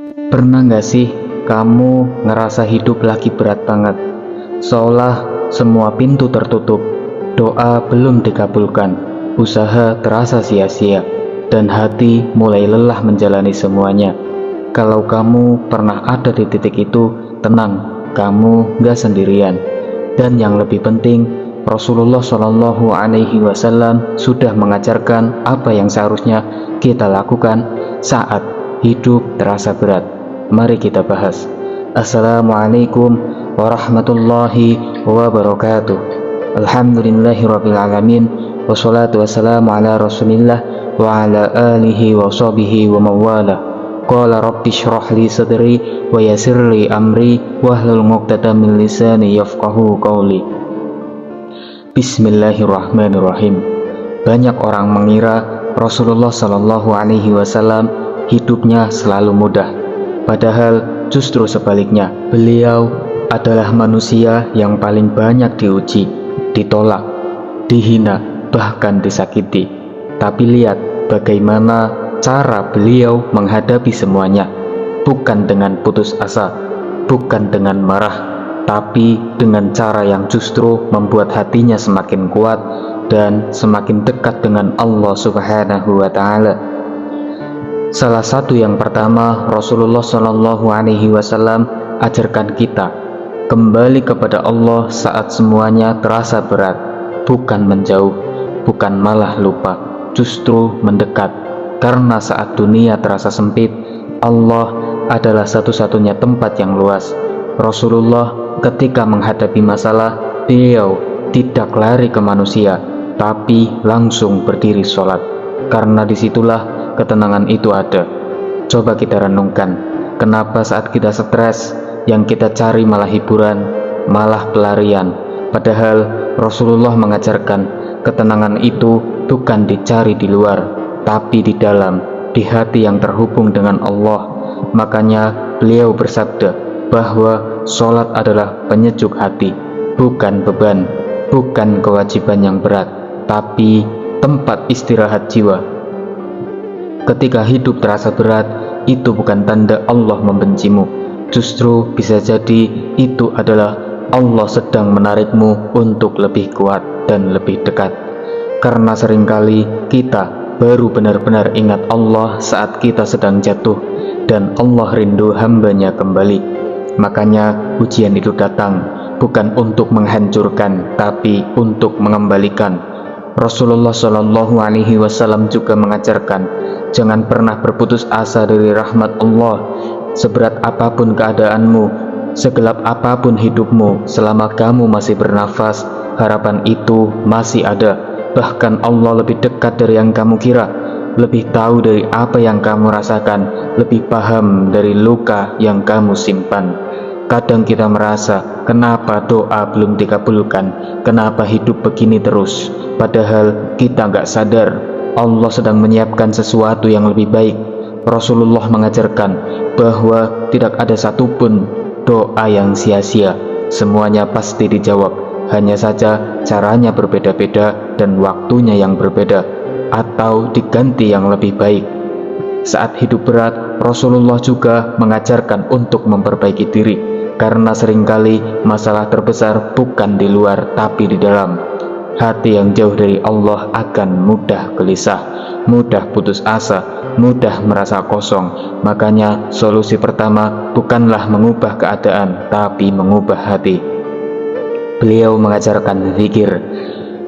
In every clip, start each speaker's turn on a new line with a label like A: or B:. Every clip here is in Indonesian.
A: Pernah gak sih kamu ngerasa hidup lagi berat banget? Seolah semua pintu tertutup, doa belum dikabulkan, usaha terasa sia-sia, dan hati mulai lelah menjalani semuanya. Kalau kamu pernah ada di titik itu, tenang, kamu gak sendirian. Dan yang lebih penting, Rasulullah Shallallahu Alaihi Wasallam sudah mengajarkan apa yang seharusnya kita lakukan saat hidup terasa berat. Mari kita bahas. Assalamualaikum warahmatullahi wabarakatuh. Alhamdulillahirrabbilalamin. Wassalatu wassalamu ala rasulillah wa ala alihi wa sahbihi wa mawala. Qala rabbi syrah li sadri wa yassir li amri wahlul 'uqdatam min lisani yafqahu qawli. Bismillahirrahmanirrahim. Banyak orang mengira Rasulullah Shallallahu Alaihi Wasallam hidupnya selalu mudah. Padahal justru sebaliknya, beliau adalah manusia yang paling banyak diuji, ditolak, dihina, bahkan disakiti. Tapi lihat bagaimana cara beliau menghadapi semuanya. Bukan dengan putus asa, bukan dengan marah, tapi dengan cara yang justru membuat hatinya semakin kuat dan semakin dekat dengan Allah Subhanahu wa Ta'ala. Salah satu yang pertama, Rasulullah Shallallahu Alaihi Wasallam ajarkan kita kembali kepada Allah saat semuanya terasa berat, bukan menjauh, bukan malah lupa, justru mendekat. Karena saat dunia terasa sempit, Allah adalah satu-satunya tempat yang luas. Rasulullah ketika menghadapi masalah, beliau tidak lari ke manusia, tapi langsung berdiri sholat. Karena disitulah ketenangan itu ada. Coba kita renungkan, kenapa saat kita stres, yang kita cari malah hiburan, malah pelarian. Padahal Rasulullah mengajarkan ketenangan itu bukan dicari di luar, tapi di dalam, di hati yang terhubung dengan Allah. Makanya beliau bersabda bahwa sholat adalah penyejuk hati, bukan beban, bukan kewajiban yang berat, tapi tempat istirahat jiwa. Ketika hidup terasa berat, itu bukan tanda Allah membencimu. Justru bisa jadi itu adalah Allah sedang menarikmu untuk lebih kuat dan lebih dekat. Karena seringkali kita baru benar-benar ingat Allah saat kita sedang jatuh, dan Allah rindu hambanya kembali. Makanya ujian itu datang bukan untuk menghancurkan, tapi untuk mengembalikan. Rasulullah Shallallahu Alaihi Wasallam juga mengajarkan, jangan pernah berputus asa dari rahmat Allah. Seberat apapun keadaanmu, segelap apapun hidupmu, selama kamu masih bernafas, harapan itu masih ada. Bahkan Allah lebih dekat dari yang kamu kira, lebih tahu dari apa yang kamu rasakan, lebih paham dari luka yang kamu simpan. Kadang kita merasa, kenapa doa belum dikabulkan, kenapa hidup begini terus. Padahal kita nggak sadar, Allah sedang menyiapkan sesuatu yang lebih baik. Rasulullah mengajarkan bahwa tidak ada satupun doa yang sia-sia, semuanya pasti dijawab. Hanya saja caranya berbeda-beda dan waktunya yang berbeda, atau diganti yang lebih baik. Saat hidup berat, Rasulullah juga mengajarkan untuk memperbaiki diri, karena seringkali masalah terbesar bukan di luar tapi di dalam. Hati yang jauh dari Allah akan mudah gelisah, mudah putus asa, mudah merasa kosong. Makanya solusi pertama bukanlah mengubah keadaan, tapi mengubah hati. Beliau mengajarkan zikir,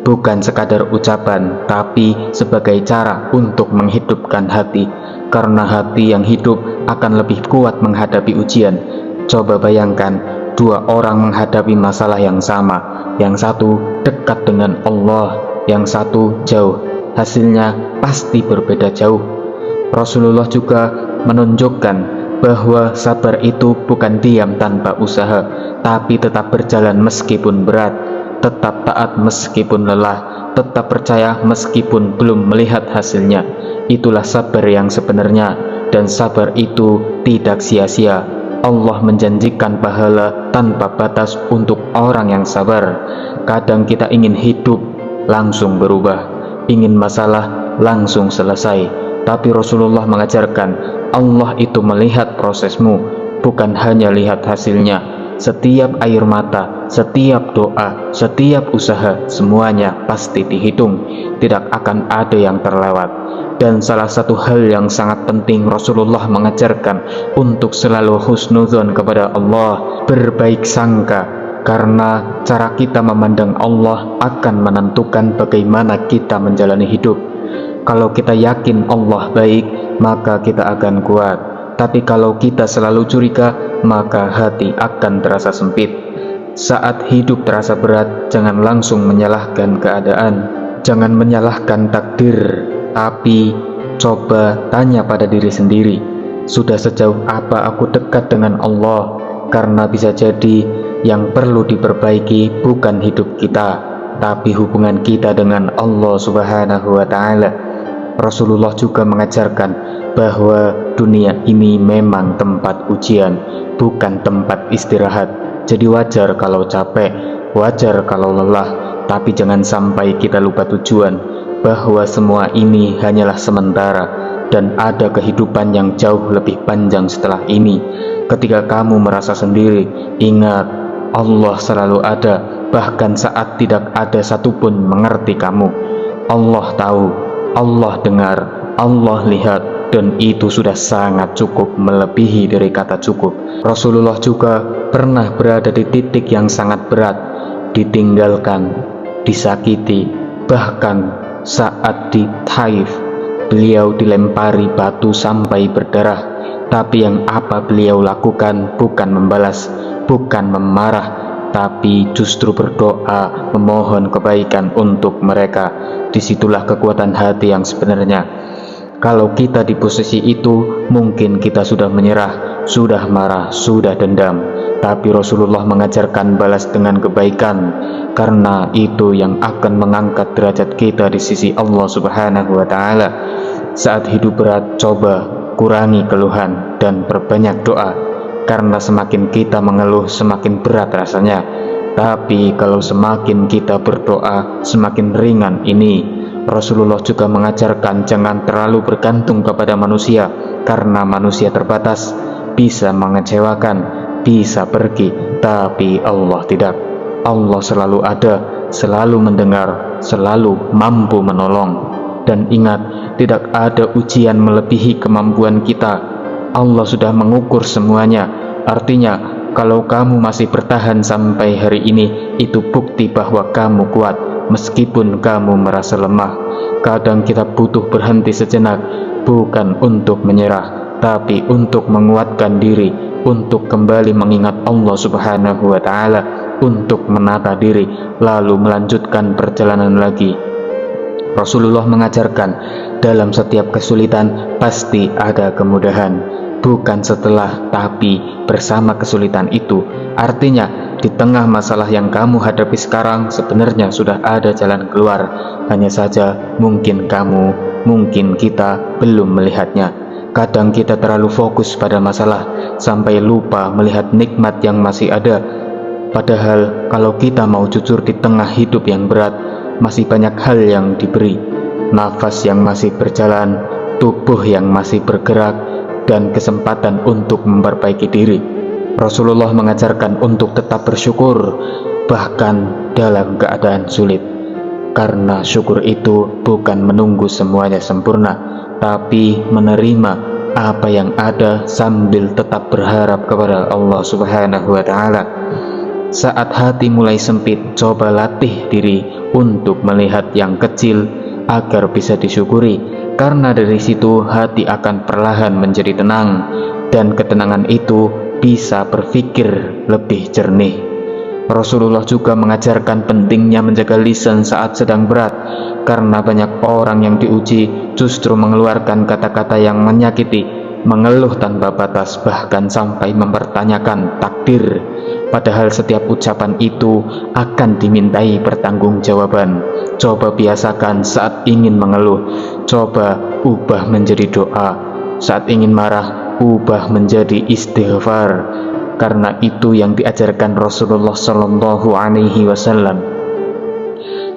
A: bukan sekadar ucapan, tapi sebagai cara untuk menghidupkan hati. Karena hati yang hidup akan lebih kuat menghadapi ujian. Coba bayangkan, dua orang menghadapi masalah yang sama, yang satu dekat dengan Allah, yang satu jauh. Hasilnya pasti berbeda jauh. Rasulullah juga menunjukkan bahwa sabar itu bukan diam tanpa usaha, tapi tetap berjalan meskipun berat, tetap taat meskipun lelah, tetap percaya meskipun belum melihat hasilnya. Itulah sabar yang sebenarnya, dan sabar itu tidak sia-sia. Allah menjanjikan pahala tanpa batas untuk orang yang sabar. Kadang kita ingin hidup langsung berubah, ingin masalah langsung selesai, tapi Rasulullah mengajarkan Allah itu melihat prosesmu, bukan hanya lihat hasilnya. Setiap air mata, setiap doa, setiap usaha, semuanya pasti dihitung. Tidak akan ada yang terlewat. Dan salah satu hal yang sangat penting, Rasulullah mengajarkan untuk selalu husnudzon kepada Allah, berbaik sangka, karena cara kita memandang Allah akan menentukan bagaimana kita menjalani hidup. Kalau kita yakin Allah baik, maka kita akan kuat. Tapi kalau kita selalu curiga, maka hati akan terasa sempit. Saat hidup terasa berat, jangan langsung menyalahkan keadaan, jangan menyalahkan takdir, tapi coba tanya pada diri sendiri, sudah sejauh apa aku dekat dengan Allah? Karena bisa jadi yang perlu diperbaiki bukan hidup kita, tapi hubungan kita dengan Allah Subhanahu wa Ta'ala. Rasulullah juga mengajarkan bahwa dunia ini memang tempat ujian, bukan tempat istirahat. Jadi wajar kalau capek, wajar kalau lelah, tapi jangan sampai kita lupa tujuan, bahwa semua ini hanyalah sementara dan ada kehidupan yang jauh lebih panjang setelah ini. Ketika kamu merasa sendiri, ingat Allah selalu ada, bahkan saat tidak ada satupun mengerti kamu. Allah tahu, Allah dengar, Allah lihat, dan itu sudah sangat cukup, melebihi dari kata cukup. Rasulullah juga pernah berada di titik yang sangat berat, ditinggalkan, disakiti, bahkan saat di Taif beliau dilempari batu sampai berdarah. Tapi yang apa beliau lakukan bukan membalas, bukan memarah, tapi justru berdoa, memohon kebaikan untuk mereka. Disitulah kekuatan hati yang sebenarnya. Kalau kita di posisi itu, mungkin kita sudah menyerah, sudah marah, sudah dendam. Tapi Rasulullah mengajarkan balas dengan kebaikan, karena itu yang akan mengangkat derajat kita di sisi Allah Subhanahu wa Ta'ala. Saat hidup berat, coba kurangi keluhan dan perbanyak doa, karena semakin kita mengeluh, semakin berat rasanya. Tapi kalau semakin kita berdoa, semakin ringan ini. Rasulullah juga mengajarkan jangan terlalu bergantung kepada manusia, karena manusia terbatas, bisa mengecewakan, bisa pergi, tapi Allah tidak. Allah selalu ada, selalu mendengar, selalu mampu menolong. Dan ingat, tidak ada ujian melebihi kemampuan kita. Allah sudah mengukur semuanya. Artinya, kalau kamu masih bertahan sampai hari ini, itu bukti bahwa kamu kuat. Meskipun kamu merasa lemah, kadang kita butuh berhenti sejenak, bukan untuk menyerah, tapi untuk menguatkan diri, untuk kembali mengingat Allah Subhanahu wa Ta'ala, untuk menata diri, lalu melanjutkan perjalanan lagi. Rasulullah mengajarkan, dalam setiap kesulitan pasti ada kemudahan, bukan setelah, tapi bersama kesulitan itu. Artinya, di tengah masalah yang kamu hadapi sekarang, sebenarnya sudah ada jalan keluar. Hanya saja mungkin kamu, mungkin kita belum melihatnya. Kadang kita terlalu fokus pada masalah sampai lupa melihat nikmat yang masih ada. Padahal kalau kita mau jujur, di tengah hidup yang berat masih banyak hal yang diberi. Nafas yang masih berjalan, tubuh yang masih bergerak, dan kesempatan untuk memperbaiki diri. Rasulullah mengajarkan untuk tetap bersyukur, bahkan dalam keadaan sulit. Karena syukur itu bukan menunggu semuanya sempurna, tapi menerima apa yang ada sambil tetap berharap kepada Allah Subhanahu wa Ta'ala. Saat hati mulai sempit, coba latih diri untuk melihat yang kecil agar bisa disyukuri, karena dari situ hati akan perlahan menjadi tenang, dan ketenangan itu bisa berpikir lebih jernih. Rasulullah juga mengajarkan pentingnya menjaga lisan saat sedang berat, karena banyak orang yang diuji justru mengeluarkan kata-kata yang menyakiti, mengeluh tanpa batas, bahkan sampai mempertanyakan takdir. Padahal setiap ucapan itu akan dimintai pertanggungjawaban. Coba biasakan saat ingin mengeluh, coba ubah menjadi doa. Saat ingin marah, ubah menjadi istighfar, karena itu yang diajarkan Rasulullah Shallallahu Alaihi Wasallam.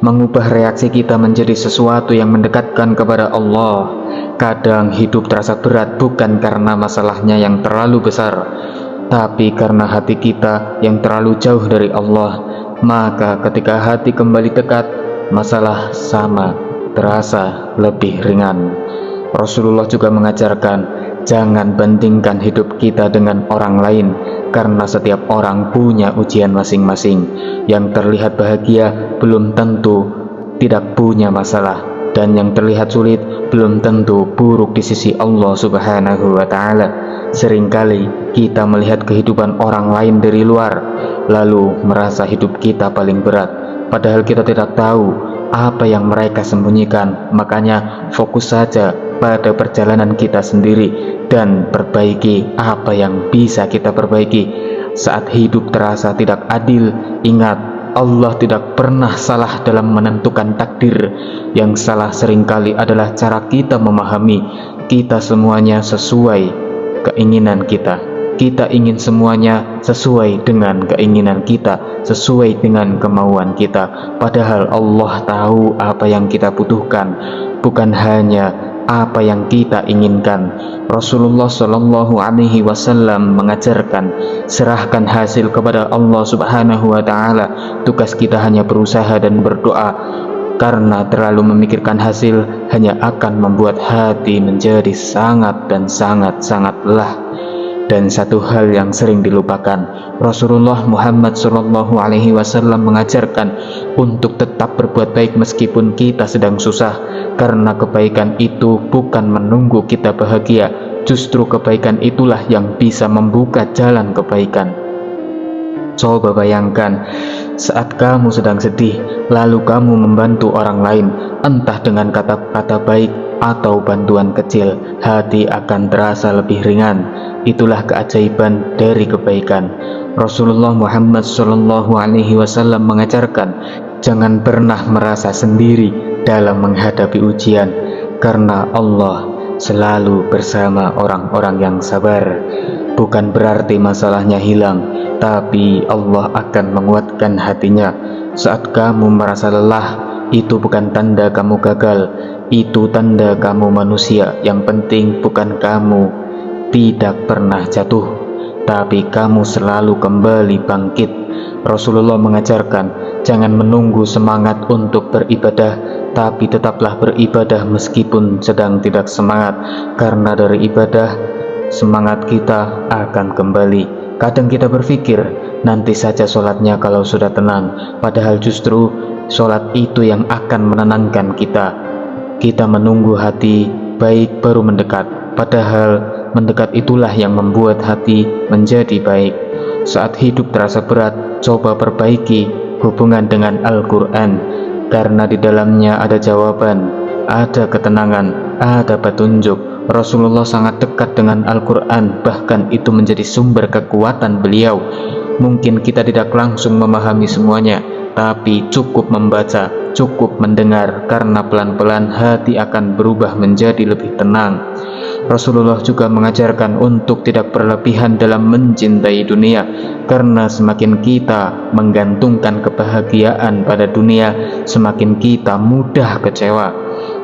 A: Mengubah reaksi kita menjadi sesuatu yang mendekatkan kepada Allah, Kadang hidup terasa berat bukan karena masalahnya yang terlalu besar, tapi karena hati kita yang terlalu jauh dari Allah. Maka ketika hati kembali dekat, masalah sama terasa lebih ringan. Rasulullah juga mengajarkan, jangan bandingkan hidup kita dengan orang lain, karena setiap orang punya ujian masing-masing. Yang terlihat bahagia belum tentu tidak punya masalah, dan yang terlihat sulit belum tentu buruk di sisi Allah Subhanahu wa Ta'ala. Seringkali kita melihat kehidupan orang lain dari luar, lalu merasa hidup kita paling berat, padahal kita tidak tahu apa yang mereka sembunyikan. Makanya fokus saja pada perjalanan kita sendiri dan perbaiki apa yang bisa kita perbaiki. Saat hidup terasa tidak adil, ingat, Allah tidak pernah salah dalam menentukan takdir. Yang salah seringkali adalah cara kita memahami. Kita semuanya sesuai keinginan kita. Kita ingin semuanya sesuai dengan keinginan kita, sesuai dengan kemauan kita. Padahal Allah tahu apa yang kita butuhkan, bukan hanya apa yang kita inginkan. Rasulullah Shallallahu Alaihi Wasallam mengajarkan, serahkan hasil kepada Allah Subhanahu Wa Ta'ala. Tugas kita hanya berusaha dan berdoa, karena terlalu memikirkan hasil hanya akan membuat hati menjadi sangat dan sangat lelah. Dan satu hal yang sering dilupakan, Rasulullah Muhammad Shallallahu Alaihi Wasallam mengajarkan untuk tetap berbuat baik meskipun kita sedang susah, karena kebaikan itu bukan menunggu kita bahagia, justru kebaikan itulah yang bisa membuka jalan kebaikan. Coba bayangkan, saat kamu sedang sedih, lalu kamu membantu orang lain, entah dengan kata-kata baik atau bantuan kecil, hati akan terasa lebih ringan. Itulah keajaiban dari kebaikan. Rasulullah Muhammad Shallallahu Alaihi Wasallam mengajarkan, jangan pernah merasa sendiri dalam menghadapi ujian, karena Allah selalu bersama orang-orang yang sabar. Bukan berarti masalahnya hilang, tapi Allah akan menguatkan hatinya. Saat kamu merasa lelah, itu bukan tanda kamu gagal, itu tanda kamu manusia. Yang penting bukan kamu tidak pernah jatuh, tapi kamu selalu kembali bangkit. Rasulullah mengajarkan, jangan menunggu semangat untuk beribadah, tapi tetaplah beribadah meskipun sedang tidak semangat, karena dari ibadah semangat kita akan kembali. Kadang kita berpikir, nanti saja sholatnya kalau sudah tenang, padahal justru sholat itu yang akan menenangkan kita. Kita menunggu hati baik baru mendekat, padahal mendekat itulah yang membuat hati menjadi baik. Saat hidup terasa berat, coba perbaiki hubungan dengan Al-Quran, karena di dalamnya ada jawaban, ada ketenangan, ada petunjuk. Rasulullah sangat dekat dengan Al-Quran, bahkan itu menjadi sumber kekuatan beliau. Mungkin kita tidak langsung memahami semuanya, tapi cukup membaca, cukup mendengar, karena pelan-pelan hati akan berubah menjadi lebih tenang. Rasulullah juga mengajarkan untuk tidak berlebihan dalam mencintai dunia, karena semakin kita menggantungkan kebahagiaan pada dunia, semakin kita mudah kecewa.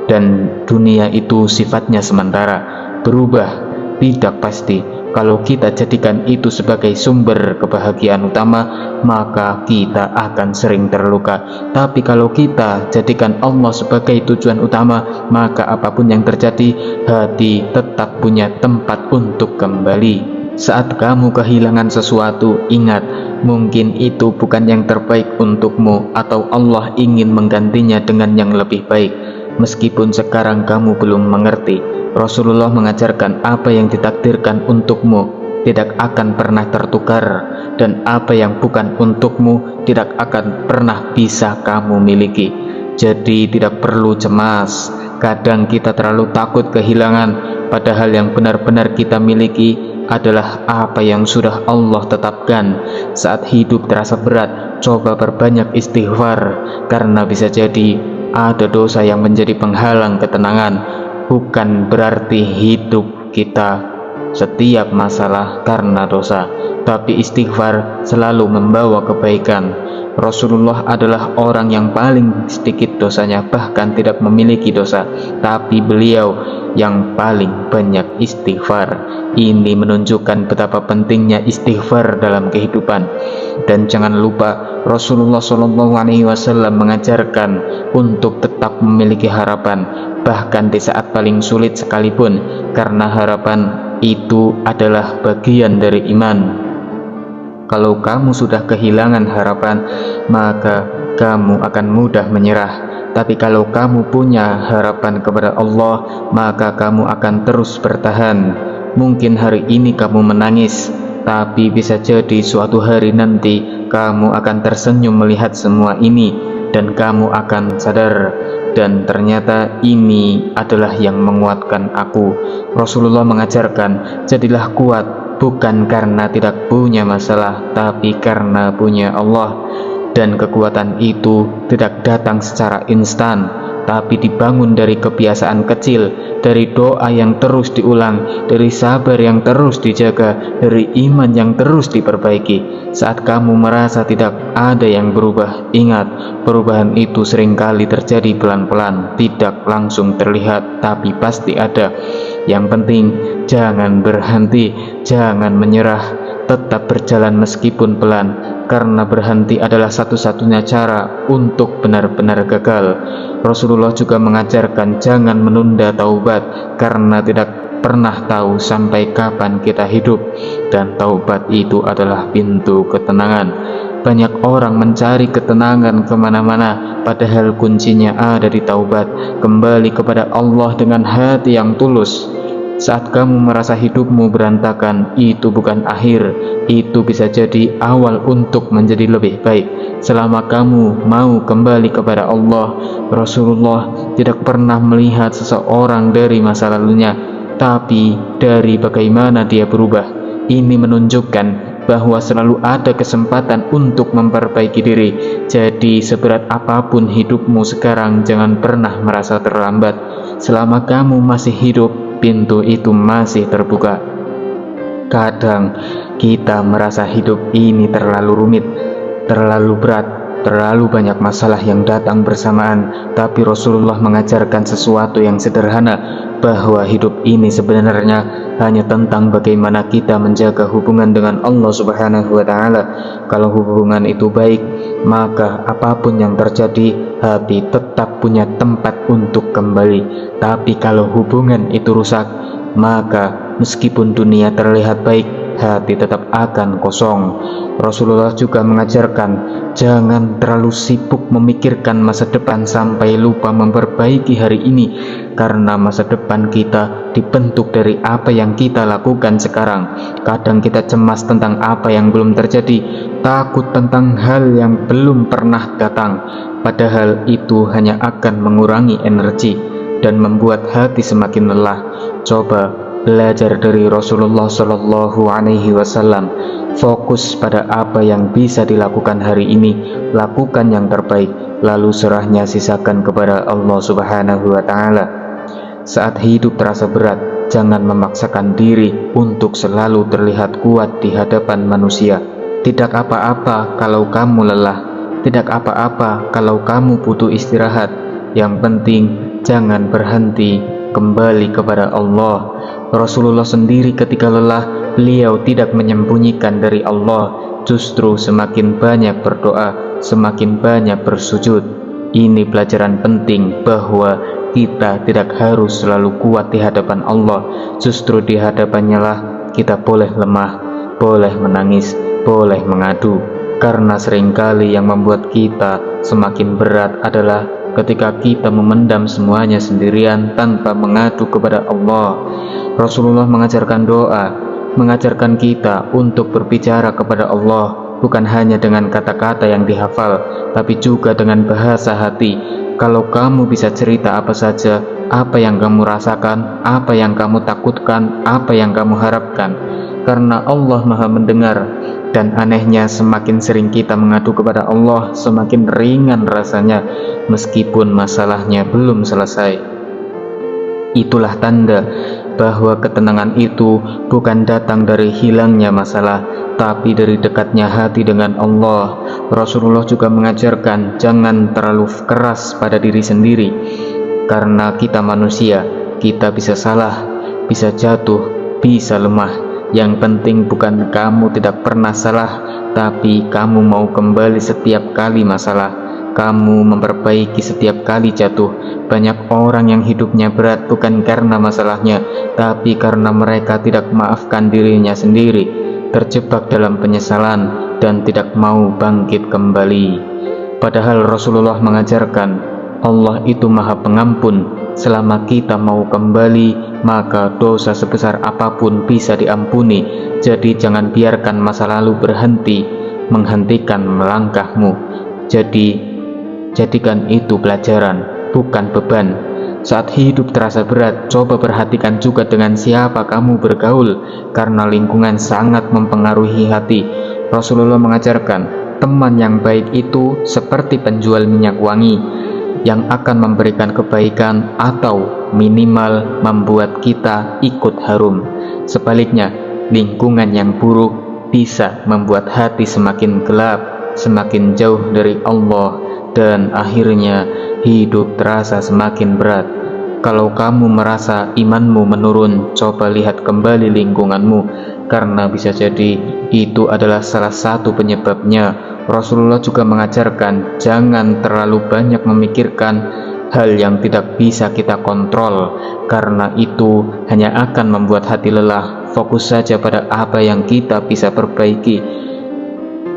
A: Dan dunia itu sifatnya sementara, berubah, tidak pasti. Kalau kita jadikan itu sebagai sumber kebahagiaan utama, maka kita akan sering terluka. Tapi kalau kita jadikan Allah sebagai tujuan utama, maka apapun yang terjadi, hati tetap punya tempat untuk kembali. Saat kamu kehilangan sesuatu, ingat, mungkin itu bukan yang terbaik untukmu, atau Allah ingin menggantinya dengan yang lebih baik. Meskipun sekarang kamu belum mengerti, Rasulullah mengajarkan apa yang ditakdirkan untukmu tidak akan pernah tertukar, dan apa yang bukan untukmu tidak akan pernah bisa kamu miliki. Jadi tidak perlu cemas. Kadang kita terlalu takut kehilangan, padahal yang benar-benar kita miliki adalah apa yang sudah Allah tetapkan. Saat hidup terasa berat, coba perbanyak istighfar, karena bisa jadi ada dosa yang menjadi penghalang ketenangan. Bukan berarti hidup kita setiap masalah karena dosa, tapi istighfar selalu membawa kebaikan. Rasulullah adalah orang yang paling sedikit dosanya, bahkan tidak memiliki dosa, tapi beliau yang paling banyak istighfar. Ini menunjukkan betapa pentingnya istighfar dalam kehidupan. Dan jangan lupa Rasulullah SAW mengajarkan untuk tetap memiliki harapan, bahkan di saat paling sulit sekalipun, karena harapan itu adalah bagian dari iman. Kalau kamu sudah kehilangan harapan, maka kamu akan mudah menyerah. Tapi kalau kamu punya harapan kepada Allah, maka kamu akan terus bertahan. Mungkin hari ini kamu menangis, tapi bisa jadi suatu hari nanti kamu akan tersenyum melihat semua ini, dan kamu akan sadar, dan ternyata ini adalah yang menguatkan aku. Rasulullah mengajarkan, jadilah kuat, bukan karena tidak punya masalah, tapi karena punya Allah. Dan kekuatan itu tidak datang secara instan, tapi dibangun dari kebiasaan kecil, dari doa yang terus diulang, dari sabar yang terus dijaga, dari iman yang terus diperbaiki. Saat kamu merasa tidak ada yang berubah, ingat, perubahan itu seringkali terjadi pelan-pelan, tidak langsung terlihat, tapi pasti ada. Yang penting, jangan berhenti, jangan menyerah, tetap berjalan meskipun pelan, karena berhenti adalah satu-satunya cara untuk benar-benar gagal. Rasulullah juga mengajarkan jangan menunda taubat, karena tidak pernah tahu sampai kapan kita hidup, dan taubat itu adalah pintu ketenangan. Banyak orang mencari ketenangan kemana-mana, padahal kuncinya ada di taubat, kembali kepada Allah dengan hati yang tulus. Saat kamu merasa hidupmu berantakan, itu bukan akhir, itu bisa jadi awal untuk menjadi lebih baik. Selama kamu mau kembali kepada Allah, Rasulullah tidak pernah melihat seseorang dari masa lalunya, tapi dari bagaimana dia berubah. Ini menunjukkan bahwa selalu ada kesempatan untuk memperbaiki diri. Jadi seberat apapun hidupmu sekarang, jangan pernah merasa terlambat. Selama kamu masih hidup, pintu itu masih terbuka. Kadang kita merasa hidup ini terlalu rumit, terlalu berat, terlalu banyak masalah yang datang bersamaan, tapi Rasulullah mengajarkan sesuatu yang sederhana, bahwa hidup ini sebenarnya hanya tentang bagaimana kita menjaga hubungan dengan Allah Subhanahu wa Ta'ala. Kalau hubungan itu baik, maka apapun yang terjadi, hati tetap punya tempat untuk kembali. Tapi kalau hubungan itu rusak, maka meskipun dunia terlihat baik, hati tetap akan kosong. Rasulullah juga mengajarkan jangan terlalu sibuk memikirkan masa depan sampai lupa memperbaiki hari ini, karena masa depan kita dibentuk dari apa yang kita lakukan sekarang. Kadang kita cemas tentang apa yang belum terjadi, takut tentang hal yang belum pernah datang, padahal itu hanya akan mengurangi energi dan membuat hati semakin lelah. Coba belajar dari Rasulullah SAW. Fokus pada apa yang bisa dilakukan hari ini, lakukan yang terbaik, lalu serahnya sisakan kepada Allah Subhanahu wa Ta'ala. Saat hidup terasa berat, jangan memaksakan diri untuk selalu terlihat kuat di hadapan manusia. Tidak apa-apa kalau kamu lelah, tidak apa-apa kalau kamu butuh istirahat. Yang penting jangan berhenti kembali kepada Allah. Rasulullah sendiri ketika lelah, beliau tidak menyembunyikan dari Allah, justru semakin banyak berdoa, semakin banyak bersujud. Ini pelajaran penting bahwa kita tidak harus selalu kuat di hadapan Allah, justru di hadapannya lah kita boleh lemah, boleh menangis, boleh mengadu. Karena seringkali yang membuat kita semakin berat adalah ketika kita memendam semuanya sendirian tanpa mengadu kepada Allah. Rasulullah mengajarkan doa, mengajarkan kita untuk berbicara kepada Allah, bukan hanya dengan kata-kata yang dihafal, tapi juga dengan bahasa hati. Kalau kamu bisa cerita apa saja, apa yang kamu rasakan, apa yang kamu takutkan, apa yang kamu harapkan, karena Allah Maha mendengar. Dan anehnya, semakin sering kita mengadu kepada Allah, semakin ringan rasanya, meskipun masalahnya belum selesai. Itulah tanda bahwa ketenangan itu bukan datang dari hilangnya masalah, tapi dari dekatnya hati dengan Allah. Rasulullah juga mengajarkan jangan terlalu keras pada diri sendiri, karena kita manusia, kita bisa salah, bisa jatuh, bisa lemah. Yang penting bukan kamu tidak pernah salah, tapi kamu mau kembali setiap kali masalah, kamu memperbaiki setiap kali jatuh. Banyak orang yang hidupnya berat bukan karena masalahnya, tapi karena mereka tidak memaafkan dirinya sendiri, terjebak dalam penyesalan dan tidak mau bangkit kembali. Padahal Rasulullah mengajarkan Allah itu Maha Pengampun. Selama kita mau kembali, maka dosa sebesar apapun bisa diampuni. Jadi jangan biarkan masa lalu berhenti menghentikan melangkahmu. Jadikan itu pelajaran, bukan beban. Saat hidup terasa berat, coba perhatikan juga dengan siapa kamu bergaul, karena lingkungan sangat mempengaruhi hati. Rasulullah mengajarkan, teman yang baik itu seperti penjual minyak wangi, yang akan memberikan kebaikan atau minimal membuat kita ikut harum. Sebaliknya, lingkungan yang buruk bisa membuat hati semakin gelap, semakin jauh dari Allah, dan akhirnya hidup terasa semakin berat. Kalau kamu merasa imanmu menurun, coba lihat kembali lingkunganmu, karena bisa jadi itu adalah salah satu penyebabnya. Rasulullah juga mengajarkan jangan terlalu banyak memikirkan hal yang tidak bisa kita kontrol, karena itu hanya akan membuat hati lelah. Fokus saja pada apa yang kita bisa perbaiki,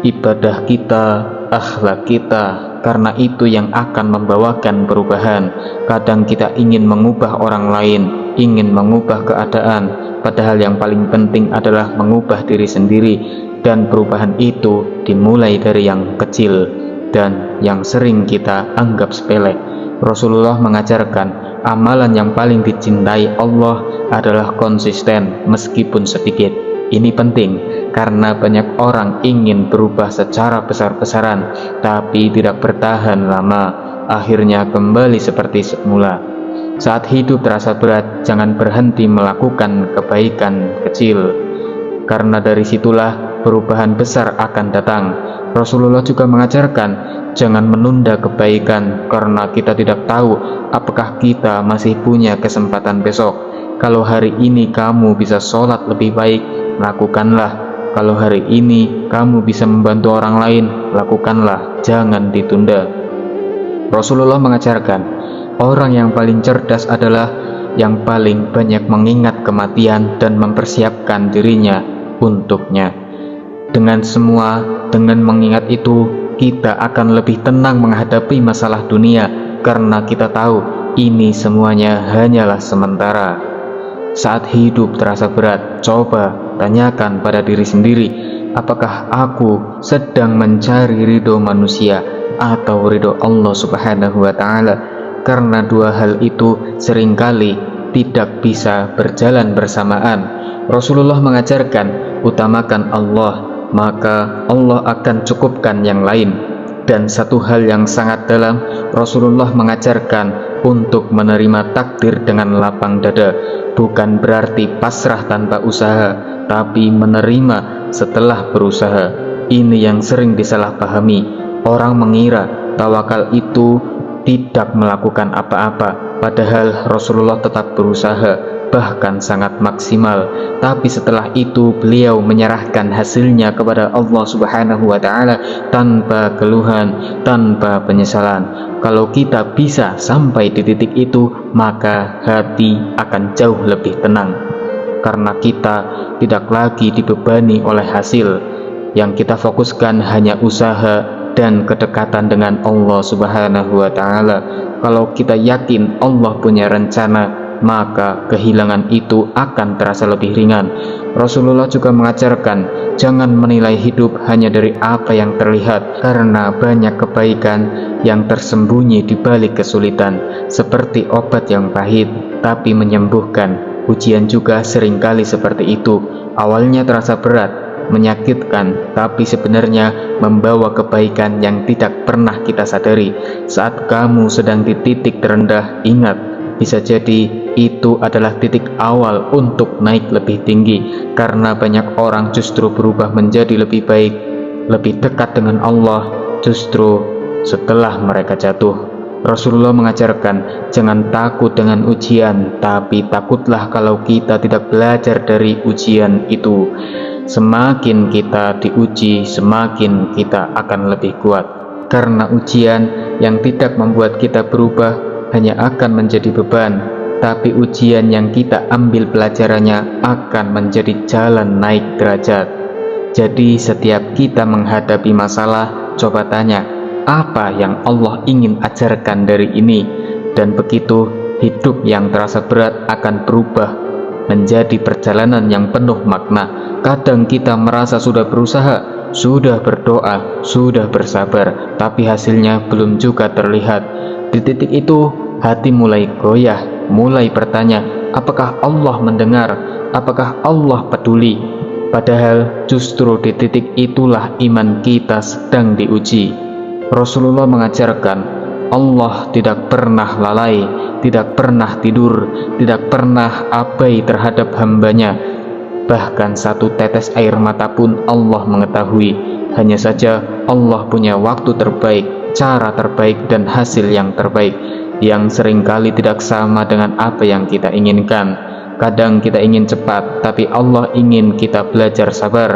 A: ibadah kita, akhlak kita, karena itu yang akan membawakan perubahan. Kadang kita ingin mengubah orang lain, ingin mengubah keadaan, padahal yang paling penting adalah mengubah diri sendiri. Dan perubahan itu dimulai dari yang kecil dan yang sering kita anggap sepele. Rasulullah mengajarkan amalan yang paling dicintai Allah adalah konsisten meskipun sedikit. Ini penting karena banyak orang ingin berubah secara besar-besaran tapi tidak bertahan lama, akhirnya kembali seperti semula. Saat hidup terasa berat, jangan berhenti melakukan kebaikan kecil, karena dari situlah perubahan besar akan datang. Rasulullah juga mengajarkan jangan menunda kebaikan, karena kita tidak tahu apakah kita masih punya kesempatan besok. Kalau hari ini kamu bisa sholat lebih baik, lakukanlah. Kalau hari ini kamu bisa membantu orang lain, lakukanlah, jangan ditunda. Rasulullah mengajarkan orang yang paling cerdas adalah yang paling banyak mengingat kematian dan mempersiapkan dirinya untuknya. Dengan mengingat itu, kita akan lebih tenang menghadapi masalah dunia, karena kita tahu ini semuanya hanyalah sementara. Saat hidup terasa berat, coba tanyakan pada diri sendiri, apakah aku sedang mencari ridho manusia atau ridho Allah Subhanahu wa Ta'ala? Karena dua hal itu seringkali tidak bisa berjalan bersamaan. Rasulullah mengajarkan utamakan Allah, maka Allah akan cukupkan yang lain. Dan satu hal yang sangat dalam, Rasulullah mengajarkan untuk menerima takdir dengan lapang dada, bukan berarti pasrah tanpa usaha, tapi menerima setelah berusaha. Ini yang sering disalahpahami. Orang mengira tawakal itu tidak melakukan apa-apa, padahal Rasulullah tetap berusaha, bahkan sangat maksimal. Tapi setelah itu beliau menyerahkan hasilnya kepada Allah Subhanahu wa Ta'ala tanpa keluhan, tanpa penyesalan. Kalau kita bisa sampai di titik itu, maka hati akan jauh lebih tenang, karena kita tidak lagi dibebani oleh hasil. Yang kita fokuskan hanya usaha dan kedekatan dengan Allah Subhanahu wa Ta'ala. Kalau kita yakin Allah punya rencana, maka kehilangan itu akan terasa lebih ringan. Rasulullah juga mengajarkan jangan menilai hidup hanya dari apa yang terlihat, karena banyak kebaikan yang tersembunyi di balik kesulitan, seperti obat yang pahit tapi menyembuhkan. Ujian juga seringkali seperti itu. Awalnya terasa berat, menyakitkan, tapi sebenarnya membawa kebaikan yang tidak pernah kita sadari. Saat kamu sedang di titik terendah, ingat, bisa jadi itu adalah titik awal untuk naik lebih tinggi, karena banyak orang justru berubah menjadi lebih baik, lebih dekat dengan Allah justru setelah mereka jatuh. Rasulullah mengajarkan, jangan takut dengan ujian, tapi takutlah kalau kita tidak belajar dari ujian itu. Semakin kita diuji, semakin kita akan lebih kuat. Karena ujian yang tidak membuat kita berubah hanya akan menjadi beban, tapi ujian yang kita ambil pelajarannya akan menjadi jalan naik derajat. Jadi setiap kita menghadapi masalah, coba tanya, apa yang Allah ingin ajarkan dari ini? Dan begitu, hidup yang terasa berat akan berubah menjadi perjalanan yang penuh makna. Kadang kita merasa sudah berusaha, sudah berdoa, sudah bersabar, tapi hasilnya belum juga terlihat. Di titik itu, hati mulai goyah, mulai bertanya, apakah Allah mendengar? Apakah Allah peduli? Padahal justru di titik itulah iman kita sedang diuji. Rasulullah mengajarkan, Allah tidak pernah lalai, tidak pernah tidur, tidak pernah abai terhadap hambanya. Bahkan satu tetes air mata pun Allah mengetahui. Hanya saja Allah punya waktu terbaik, cara terbaik, dan hasil yang terbaik, yang seringkali tidak sama dengan apa yang kita inginkan. Kadang kita ingin cepat, tapi Allah ingin kita belajar sabar.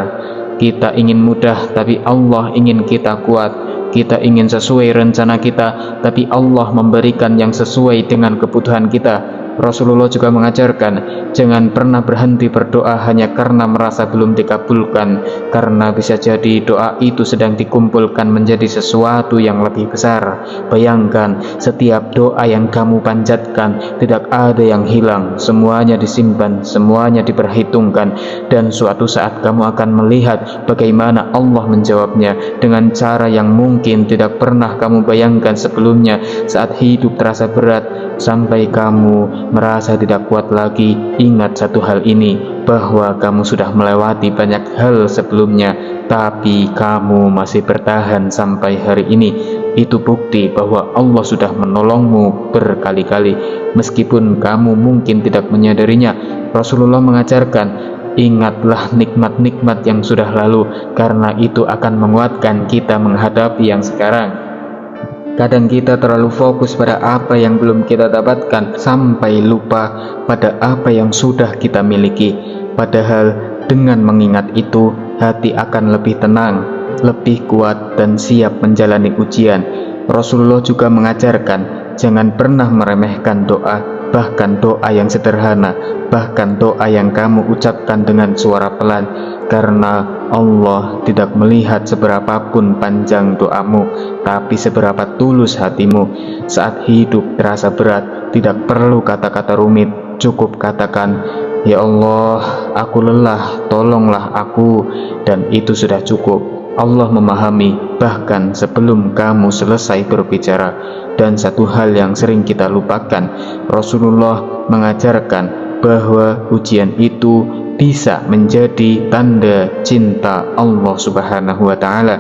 A: Kita ingin mudah, tapi Allah ingin kita kuat. Kita ingin sesuai rencana kita, tapi Allah memberikan yang sesuai dengan kebutuhan kita. Rasulullah juga mengajarkan, jangan pernah berhenti berdoa hanya karena merasa belum dikabulkan, karena bisa jadi doa itu sedang dikumpulkan menjadi sesuatu yang lebih besar. Bayangkan, setiap doa yang kamu panjatkan tidak ada yang hilang, semuanya disimpan, semuanya diperhitungkan, dan suatu saat kamu akan melihat bagaimana Allah menjawabnya dengan cara yang mungkin tidak pernah kamu bayangkan sebelumnya. Saat hidup terasa berat sampai kamu merasa tidak kuat lagi, ingat satu hal ini, bahwa kamu sudah melewati banyak hal sebelumnya, tapi kamu masih bertahan sampai hari ini. Itu bukti bahwa Allah sudah menolongmu berkali-kali, meskipun kamu mungkin tidak menyadarinya. Rasulullah mengajarkan, ingatlah nikmat-nikmat yang sudah lalu, karena itu akan menguatkan kita menghadapi yang sekarang. Kadang kita terlalu fokus pada apa yang belum kita dapatkan, sampai lupa pada apa yang sudah kita miliki. Padahal dengan mengingat itu, hati akan lebih tenang, lebih kuat, dan siap menjalani ujian. Rasulullah juga mengajarkan, jangan pernah meremehkan doa, bahkan doa yang sederhana, bahkan doa yang kamu ucapkan dengan suara pelan, karena Allah tidak melihat seberapapun panjang doamu, tapi seberapa tulus hatimu. Saat hidup terasa berat, tidak perlu kata-kata rumit, cukup katakan, ya Allah, aku lelah, tolonglah aku, dan itu sudah cukup. Allah memahami bahkan sebelum kamu selesai berbicara. Dan satu hal yang sering kita lupakan, Rasulullah mengajarkan bahwa ujian itu bisa menjadi tanda cinta Allah Subhanahu wa Ta'ala,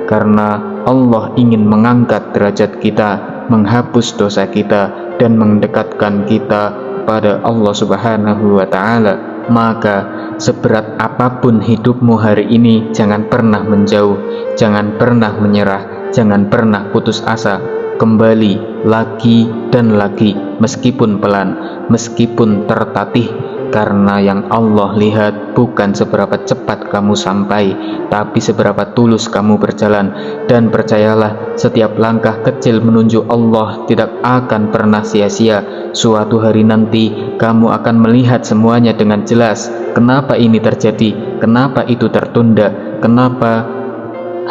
A: karena Allah ingin mengangkat derajat kita, menghapus dosa kita, dan mendekatkan kita pada Allah Subhanahu wa Ta'ala. Maka seberat apapun hidupmu hari ini, jangan pernah menjauh, jangan pernah menyerah, jangan pernah putus asa. Kembali lagi dan lagi, meskipun pelan, meskipun tertatih, karena yang Allah lihat bukan seberapa cepat kamu sampai, tapi seberapa tulus kamu berjalan. Dan percayalah, setiap langkah kecil menuju Allah tidak akan pernah sia-sia. Suatu hari nanti kamu akan melihat semuanya dengan jelas. Kenapa ini terjadi? Kenapa itu tertunda? Kenapa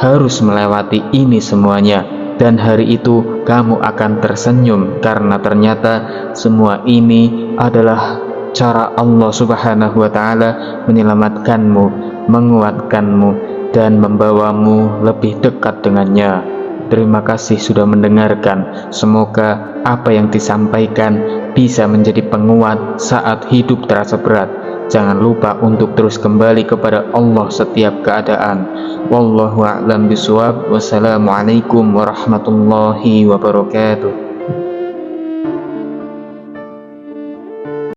A: harus melewati ini semuanya? Dan hari itu kamu akan tersenyum, karena ternyata semua ini adalah cara Allah Subhanahu wa Ta'ala menyelamatkanmu, menguatkanmu, dan membawamu lebih dekat dengannya. Terima kasih sudah mendengarkan. Semoga apa yang disampaikan bisa menjadi penguat saat hidup terasa berat. Jangan lupa untuk terus kembali kepada Allah setiap keadaan. Wallahu a'lam bishawab. Wassalamualaikum warahmatullahi wabarakatuh.